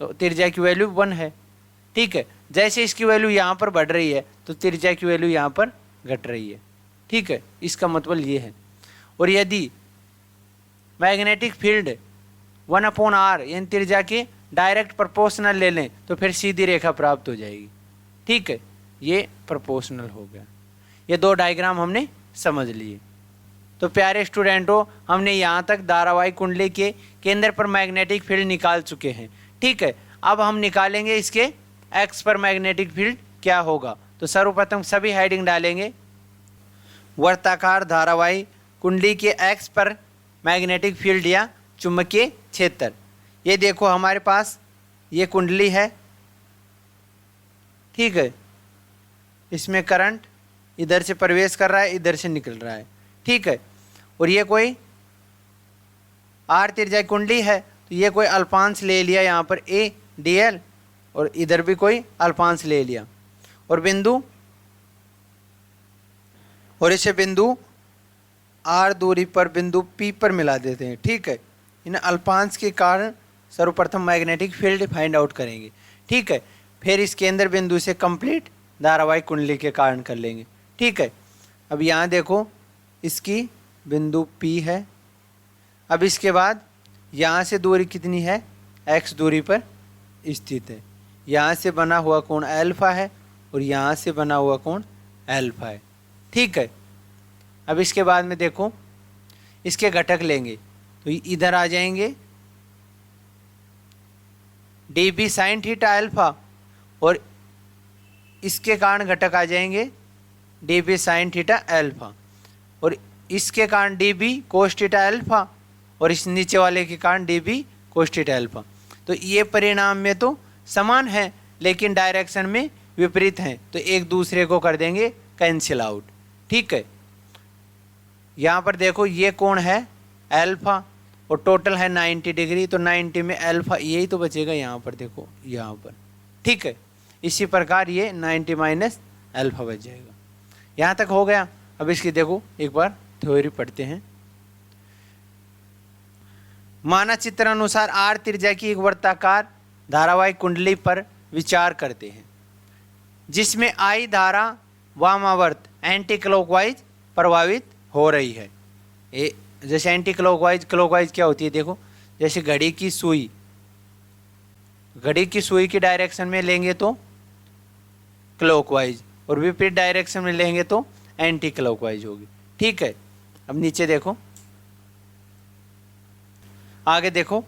[SPEAKER 1] तो त्रिज्या की वैल्यू 1 है। ठीक है, जैसे इसकी वैल्यू यहाँ पर बढ़ रही है तो त्रिज्या की वैल्यू यहाँ पर घट रही है। ठीक है, इसका मतलब ये है। और यदि मैग्नेटिक फील्ड 1/r यानी त्रिज्या के डायरेक्ट प्रोपोर्शनल ले लें तो फिर सीधी रेखा प्राप्त हो जाएगी। ठीक है, ये प्रोपोर्शनल हो गया। ये 2 डायग्राम हमने समझ लिए। तो प्यारे स्टूडेंटों, हमने यहाँ तक धारावाहिक कुंडली के केंद्र पर मैग्नेटिक फील्ड निकाल चुके हैं। ठीक है, अब हम निकालेंगे इसके एक्स पर मैग्नेटिक फील्ड क्या होगा। तो सर्वप्रथम सभी हेडिंग डालेंगे, वर्ताकार धारावाहिक कुंडली के एक्स पर मैग्नेटिक फील्ड या चुंबकीय क्षेत्र। ये देखो हमारे पास ये कुंडली है, ठीक है, इसमें करंट इधर से प्रवेश कर रहा है, इधर से निकल रहा है। ठीक है, और ये कोई आर त्रिज्या कुंडली है, तो ये कोई अल्पांश ले लिया यहाँ पर ए डी एल, और इधर भी कोई अल्पांश ले लिया, और बिंदु, और इसे बिंदु आर दूरी पर बिंदु पी पर मिला देते हैं। ठीक है, इन अल्पांश के कारण सर्वप्रथम मैग्नेटिक फील्ड फाइंड आउट करेंगे। ठीक है, फिर इस केंद्र बिंदु से कंप्लीट धारावाहिक कुंडली के कारण कर लेंगे। ठीक है, अब यहाँ देखो इसकी बिंदु P है। अब इसके बाद यहाँ से दूरी कितनी है, x दूरी पर स्थित है। यहाँ से बना हुआ कोण अल्फा है और यहाँ से बना हुआ कोण अल्फा है। ठीक है, अब इसके बाद में देखो इसके घटक लेंगे तो इधर आ जाएंगे d B sine theta alpha, और इसके कारण घटक आ जाएंगे d B sine theta alpha, और इसके कारण d B cos theta alpha, और इस नीचे वाले के कारण d B cos theta alpha. तो ये परिणाम में तो समान है लेकिन डायरेक्शन में विपरीत हैं, तो एक दूसरे को कर देंगे कैंसिल आउट। ठीक है, यहाँ पर देखो ये कोण है अल्फा और टोटल है 90 डिग्री, तो 90 में अल्फा यही तो बचेगा यहाँ पर, देखो यहाँ पर। ठीक है, इसी प्रकार ये 90 माइनस अल्फा बच जाएगा। यहाँ तक हो गया। अब इसकी देखो एक बार थ्योरी पढ़ते हैं। मानचित्र अनुसार आर त्रिज्या की एक वर्ताकार धारावाहिक कुंडली पर विचार करते हैं जिसमें आई धारा वामावर्त एंटी क्लॉकवाइज प्रभावित हो रही है। जैसे एंटी क्लॉकवाइज, क्लॉकवाइज क्या होती है देखो, जैसे घड़ी की सुई की डायरेक्शन में लेंगे तो क्लॉकवाइज और विपरीत डायरेक्शन में लेंगे तो एंटी क्लॉकवाइज होगी। ठीक है, अब नीचे देखो, आगे देखो,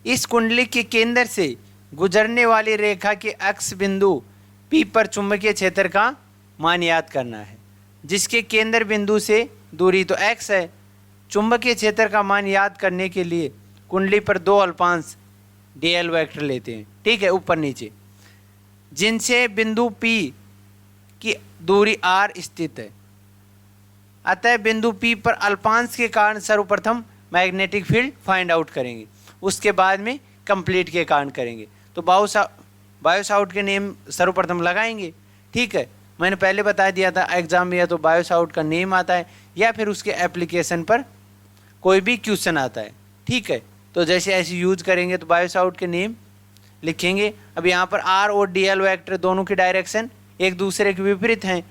[SPEAKER 1] इस कुंडली के केंद्र से गुजरने वाली रेखा के अक्ष बिंदु P पर चुंबकीय क्षेत्र का मान याद करना है जिसके केंद्र बिंदु से दूरी तो x है। चुंबकीय क्षेत्र का मान याद करने के लिए कुंडली पर दो अल्पांश dl वेक्टर लेते हैं, ठीक है, ऊपर नीचे, जिनसे बिंदु P की दूरी r स्थित है। अतः बिंदु P पर अल्पांश के कारण सर्वप्रथम मैग्नेटिक फील्ड फाइंड आउट करेंगे, उसके बाद में कंप्लीट के कारण करेंगे। तो बायोसाउट के नेम सर्वप्रथम लगाएंगे। ठीक है, मैंने पहले बता दिया था एग्जाम में या तो बायोसाउट का नेम आता है या फिर उसके एप्लीकेशन पर कोई भी क्वेश्चन आता है। ठीक है, तो जैसे ऐसे यूज करेंगे तो बायोसाउट के नेम लिखेंगे। अब यहाँ पर आर और dl वेक्टर दोनों की डायरेक्शन एक दूसरे के विपरीत हैं,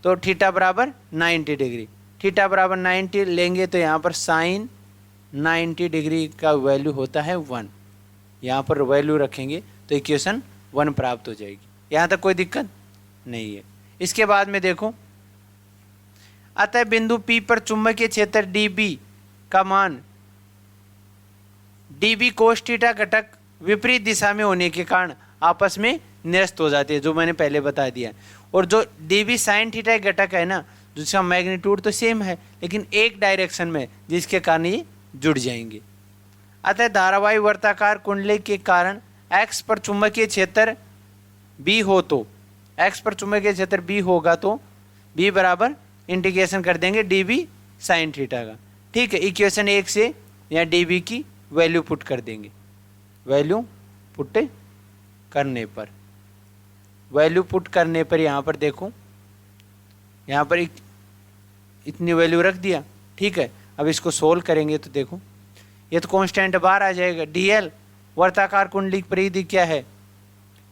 [SPEAKER 1] तो थीटा बराबर 90 डिग्री, थीटा बराबर 90 लेंगे तो यहाँ पर साइन 90 डिग्री का वैल्यू होता है 1। यहाँ पर वैल्यू रखेंगे तो इक्वेशन 1 प्राप्त हो जाएगी। यहाँ तक कोई दिक्कत नहीं है। इसके बाद में देखो, अतः बिंदु P पर चुंबकीय क्षेत्र dB का मान dB कोस थीटा घटक विपरीत दिशा में होने के कारण आपस में निरस्त हो जाते हैं, जो मैंने पहले बता दिया। और जो dB साइन थीटा घटक है ना, जिसका मैग्नीट्यूड तो सेम है लेकिन एक डायरेक्शन में, जिसके कारण ये जुड़ जाएंगे। अतः धारावाहिक वर्ताकार कुंडली के कारण x पर चुंबकीय क्षेत्र B हो तो x पर चुंबकीय क्षेत्र B होगा तो B बराबर इंटीग्रेशन कर देंगे dB साइन थीटा का। ठीक है, इक्वेशन 1 से यहाँ dB की वैल्यू पुट कर देंगे। वैल्यू पुट करने पर यहाँ पर देखो, यहाँ पर इतनी वैल्यू रख दिया। ठीक है, अब इसको सोल्व करेंगे तो देखो, ये तो कांस्टेंट बार आ जाएगा। dl वर्ताकार कुंडली की परिधि क्या है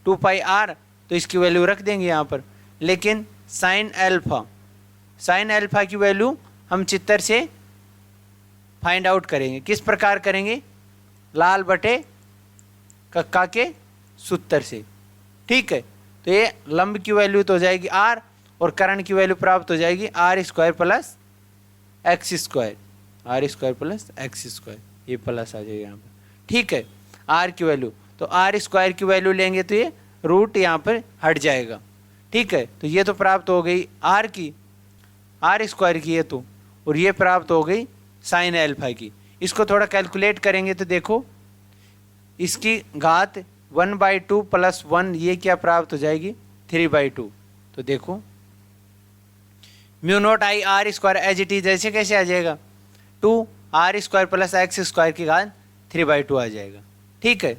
[SPEAKER 1] 2πr, तो इसकी वैल्यू रख देंगे यहाँ पर। लेकिन साइन अल्फा की वैल्यू हम चित्र से फाइंड आउट करेंगे। किस प्रकार करेंगे? लाल बटे कक्का के सूत्र से। ठीक है, तो ये लंब की वैल्यू तो हो जाएगी r और कर्ण की वैल्यू प्राप्त हो जाएगी r² प्लस x², ये प्लस आ जाएगा यहाँ पर। ठीक है, r की वैल्यू, तो r² की वैल्यू लेंगे तो ये रूट यहाँ पर हट जाएगा। ठीक है, तो ये तो प्राप्त हो गई r² की ये तो, और ये प्राप्त हो गई साइन अल्फा की। इसको थोड़ा कैलकुलेट करेंगे तो देखो, इसकी घात 1/2 प्लस 1, ये क्या प्राप्त हो जाएगी 3/2। तो देखो μ0 I r² as it is, ऐसे कैसे आ जाएगा 2r² प्लस x² की घात 3/2 आ जाएगा। ठीक है,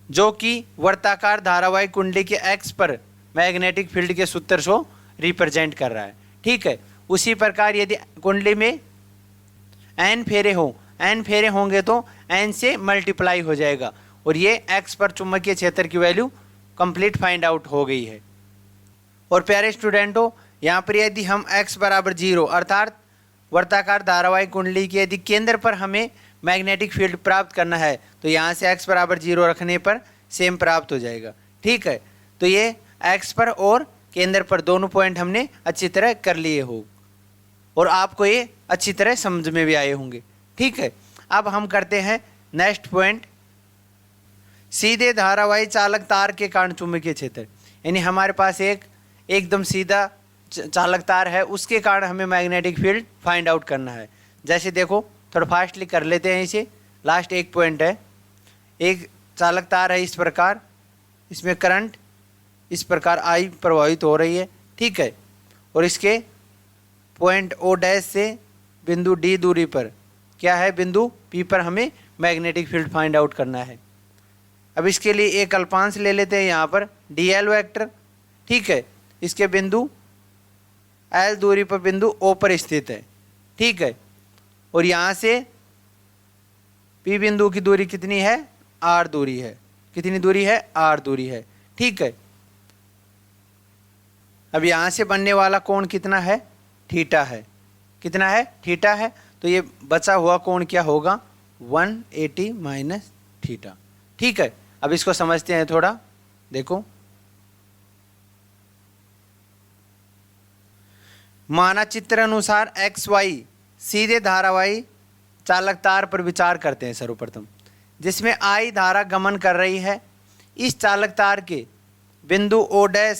[SPEAKER 1] जो कि वर्ताकार धारावाहिक कुंडली के x पर मैग्नेटिक फील्ड के सूत्र को रिप्रेजेंट कर रहा है। ठीक है, उसी प्रकार यदि कुंडली में n फेरे होंगे तो n से मल्टीप्लाई हो जाएगा, और ये x पर चुंबकीय क्षेत्र की वैल्यू कंप्लीट फाइंड आउट हो गई है। और प्यारे स्टूडेंटों, यहाँ पर यदि हम x बराबर 0 अर्थात वर्ताकार धारावाहिक कुंडली के यदि केंद्र पर हमें मैग्नेटिक फील्ड प्राप्त करना है तो यहाँ से x बराबर 0 रखने पर सेम प्राप्त हो जाएगा। ठीक है, तो ये x पर और केंद्र पर दोनों पॉइंट हमने अच्छी तरह कर लिए हो और आपको ये अच्छी तरह समझ में भी आए होंगे। ठीक है, अब हम करते हैं नेक्स्ट पॉइंट, सीधे धारावाहिक चालक तार के कारण चुंबकीय क्षेत्र। यानी हमारे पास एकदम सीधा चालक तार है, उसके कारण हमें मैग्नेटिक फील्ड फाइंड आउट करना है। जैसे देखो, थोड़ा फास्टली कर लेते हैं इसे। लास्ट एक पॉइंट है, एक चालक तार है इस प्रकार, इसमें करंट इस प्रकार I प्रभावित हो रही है। ठीक है, और इसके पॉइंट O' से बिंदु D दूरी पर क्या है, बिंदु P पर हमें मैग्नेटिक फील्ड फाइंड आउट करना है। अब इसके लिए एक अल्पांश ले लेते हैं यहाँ पर dl वेक्टर। ठीक है, इसके बिंदु एल दूरी पर बिंदु ओ पर स्थित है, ठीक है। और यहाँ से पी बिंदु की दूरी कितनी है, आर दूरी है। कितनी दूरी है, आर दूरी है, ठीक है। अब यहाँ से बनने वाला कोण कितना है, थीटा है। कितना है, थीटा है। तो ये बचा हुआ कोण क्या होगा, 180 माइनस थीटा, ठीक है। अब इसको समझते हैं थोड़ा, देखो। मानचित्र अनुसार एक्स वाई सीधे धारावाही चालक तार पर विचार करते हैं सर्वप्रथम, जिसमें आई धारा गमन कर रही है। इस चालक तार के बिंदु ओ डैश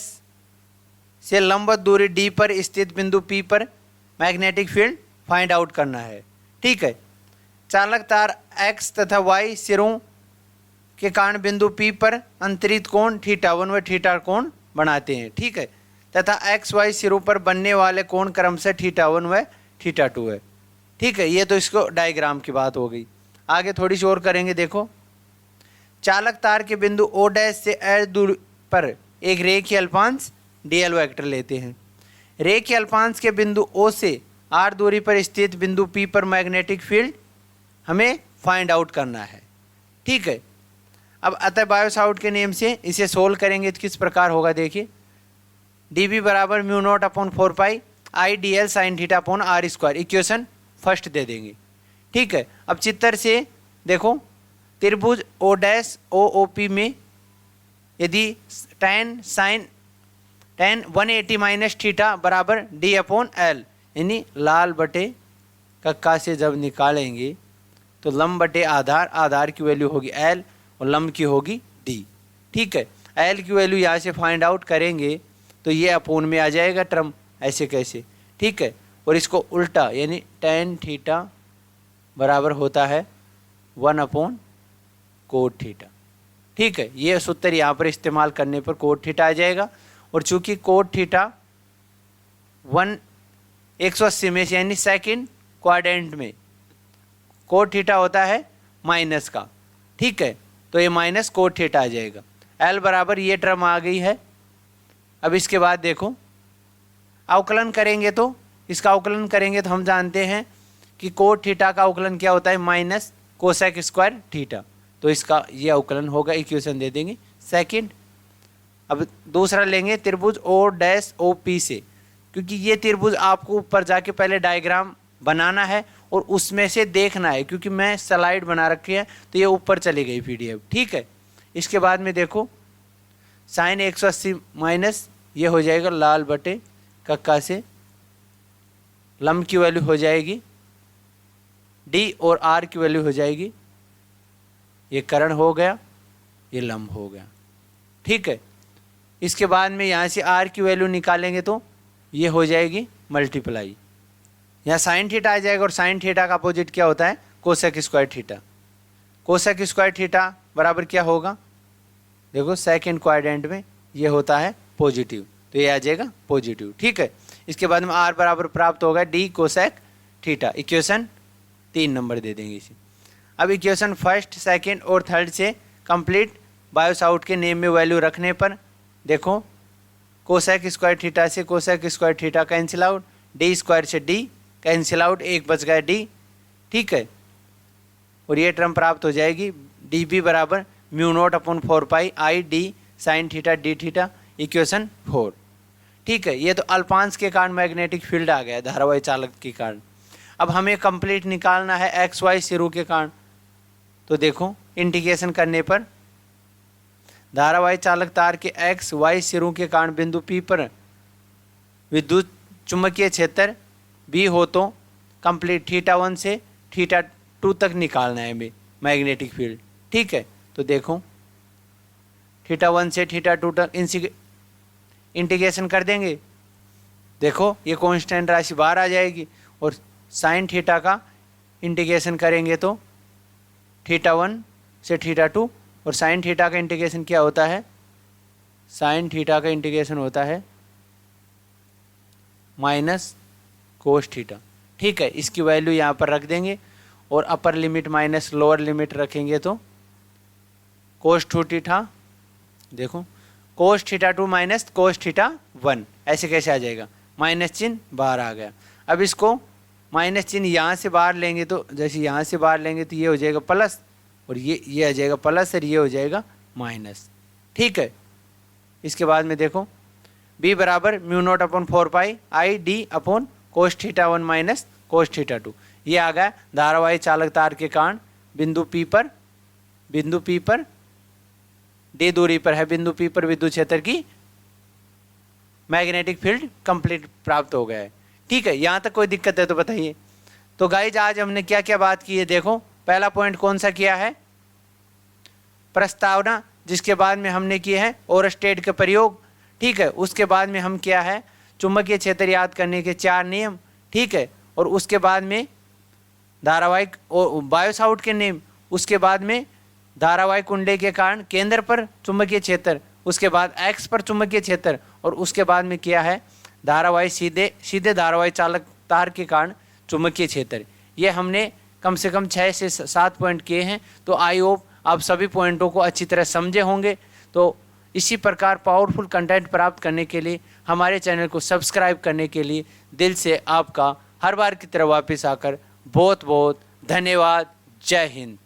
[SPEAKER 1] से लंबवत दूरी डी पर स्थित बिंदु पी पर मैग्नेटिक फील्ड फाइंड आउट करना है, ठीक है। चालक तार एक्स तथा वाई सिरों के कारण बिंदु पी पर अंतरित कोण θ1 व थीटा कोण बनाते हैं, ठीक है। तथा एक्स वाई सिरों पर बनने वाले कोण क्रमशः θ1 व θ2 है, ठीक है। ये तो इसको डायग्राम की बात हो गई। आगे थोड़ी सी और करेंगे, देखो। चालक तार के बिंदु ओ डैश से एल दूरी पर एक रेखीय अल्पांश डीएल वेक्टर लेते हैं। रेखीय अल्पांश के बिंदु ओ से आर दूरी पर स्थित बिंदु पी पर मैग्नेटिक फील्ड हमें फाइंड आउट करना है, ठीक है। अब अतः बायो सावर्ट के नियम से इसे सोल्व करेंगे तो किस प्रकार होगा, देखिए। डी बी बराबर mu naught upon 4 pi I D L sine theta upon are square, equation first दे देंगे, ठीक है। अब चित्र से देखो, त्रिभुज O dash O O P में यदि tan 180 माइनस थीटा बराबर डी अपॉन एल, यानी लाल बटे कक्का से जब निकालेंगे तो लंब बटे आधार, आधार की वैल्यू होगी एल और लंब की होगी डी, ठीक है। एल की वैल्यू यहाँ से फाइंड आउट करेंगे तो ये अपोन में आ जाएगा टर्म, ऐसे कैसे, ठीक है। और इसको उल्टा यानी tan थीटा बराबर होता है 1 अपॉन कोट थीटा, ठीक है। ये सूत्र यहाँ पर इस्तेमाल करने पर कोट थीटा आ जाएगा। और चूंकि कोट थीटा 180 में से यानी सेकंड क्वाड्रेंट में कोट थीटा होता है माइनस का, ठीक है। तो ये माइनस कोट थीटा आ जाएगा। एल बराबर ये टर्म आ गई है। अब इसके बाद देखो, अवकलन करेंगे तो इसका अवकलन करेंगे तो हम जानते हैं कि कोट थीटा का अवकलन क्या होता है, माइनस कोसेक स्क्वायर थीटा। तो इसका ये अवकलन होगा, इक्वेशन दे देंगे सेकंड। अब दूसरा लेंगे त्रिभुज ओ डैश ओ पी से, क्योंकि ये त्रिभुज आपको ऊपर जाके पहले डायग्राम बनाना है और उसमें से देखना है, क्योंकि मैं स्लाइड बना रखी है तो ये ऊपर चली गई PDF, ठीक है। इसके बाद में देखो साइन 180 माइनस ये हो जाएगा लाल बटे कक्का से, लंब की वैल्यू हो जाएगी डी और आर की वैल्यू हो जाएगी, ये कर्ण हो गया, ये लंब हो गया, ठीक है। इसके बाद में यहाँ से आर की वैल्यू निकालेंगे तो ये हो जाएगी मल्टीप्लाई, यहाँ साइन थीटा आ जाएगा और साइन थीटा का अपोजिट क्या होता है, cosec square theta. Cosec square theta बराबर क्या होगा, देखो सेकंड क्वाड्रेंट में ये होता है पॉजिटिव, तो ये आ जाएगा पॉजिटिव, ठीक है। इसके बाद में आर बराबर प्राप्त होगा D cosec theta, equation 3 number दे देंगे इसे। अब इक्वेशन फर्स्ट सेकंड और थर्ड से कंप्लीट बायो सावर्ट के नेम में वैल्यू रखने पर देखो, कोसेक स्क्वायर थीटा से cosec square theta cancel out, D square से डी कैंसिल आउट, एक बच गया डी, ठीक है। और ये टर्म प्राप्त हो जाएगी डी बी बराबर mu naught upon 4 pi I D sine theta D theta, equation 4, ठीक है। ये तो अल्पांश के कारण मैग्नेटिक फील्ड आ गया धारावाही चालक के कारण। अब हमें कंप्लीट निकालना है एक्स वाई सिरों के कारण, तो देखो इंटीग्रेशन करने पर धारावाही चालक तार के एक्स वाई सिरों के कारण बिंदु पी पर विद्युत चुंबकीय क्षेत्र बी हो तो कंप्लीट θ1 से θ2 तक निकालना है हमें मैग्नेटिक फील्ड, ठीक है। तो देखो θ1 से θ2 तक इंटीग्रेशन कर देंगे, देखो ये कांस्टेंट राशि बाहर आ जाएगी। और साइन थीटा का इंटीग्रेशन करेंगे तो θ1 से θ2, और साइन थीटा का इंटीग्रेशन क्या होता है, साइन थीटा का इंटीग्रेशन होता है माइनस कोस थीटा, ठीक है। इसकी वैल्यू यहाँ पर रख देंगे और upper limit minus lower limit रखेंगे तो कोस 2 थीटा, देखो कोस θ2 माइनस कोस θ1, ऐसे कैसे आ जाएगा माइनस चिन्ह बाहर आ गया। अब इसको माइनस चिन्ह यहाँ से बाहर लेंगे तो जैसे यहाँ से बाहर लेंगे तो ये हो जाएगा प्लस, और ये आ जाएगा प्लस और ये हो जाएगा माइनस। ठीक है, इसके बाद में देखो b बराबर म्यू नॉट अपॉन 4 पाई d upon cos theta 1 minus cos theta 2। ये आ गया धारावाही चालक तार के कारण बिंदु P पर d दूरी पर है, बिंदु P पर विद्युत क्षेत्र की मैग्नेटिक फील्ड कंप्लीट प्राप्त हो गया है। ठीक है, यहाँ तक कोई दिक्कत है तो बताइए। तो गाइज आज हमने क्या क्या बात की है, देखो पहला पॉइंट कौन सा किया है, प्रस्तावना, जिसके बाद में हमने किए हैं ओरस्टेड के प्रयोग। ठीक है, उसके बाद में हम क्या है चुंबकीय क्षेत्र याद करने के 4 नियम। ठीक है, और उसके बाद में धारावाहिक और बायो साउट के नियम, उसके बाद में धारावाहिक कुंडले के कारण केंद्र पर चुंबकीय क्षेत्र, उसके बाद एक्स पर चुंबकीय क्षेत्र, और उसके बाद में किया है धारावाही सीधे धारावाही चालक तार के कारण चुंबकीय क्षेत्र। ये हमने कम से कम 6 से 7 पॉइंट किए हैं। तो आई होप आप सभी पॉइंटों को अच्छी तरह समझे होंगे। तो इसी प्रकार पावरफुल कंटेंट प्राप्त करने के लिए हमारे चैनल को सब्सक्राइब करने के लिए दिल से आपका हर बार की तरह वापस आकर बहुत बहुत धन्यवाद। जय हिंद।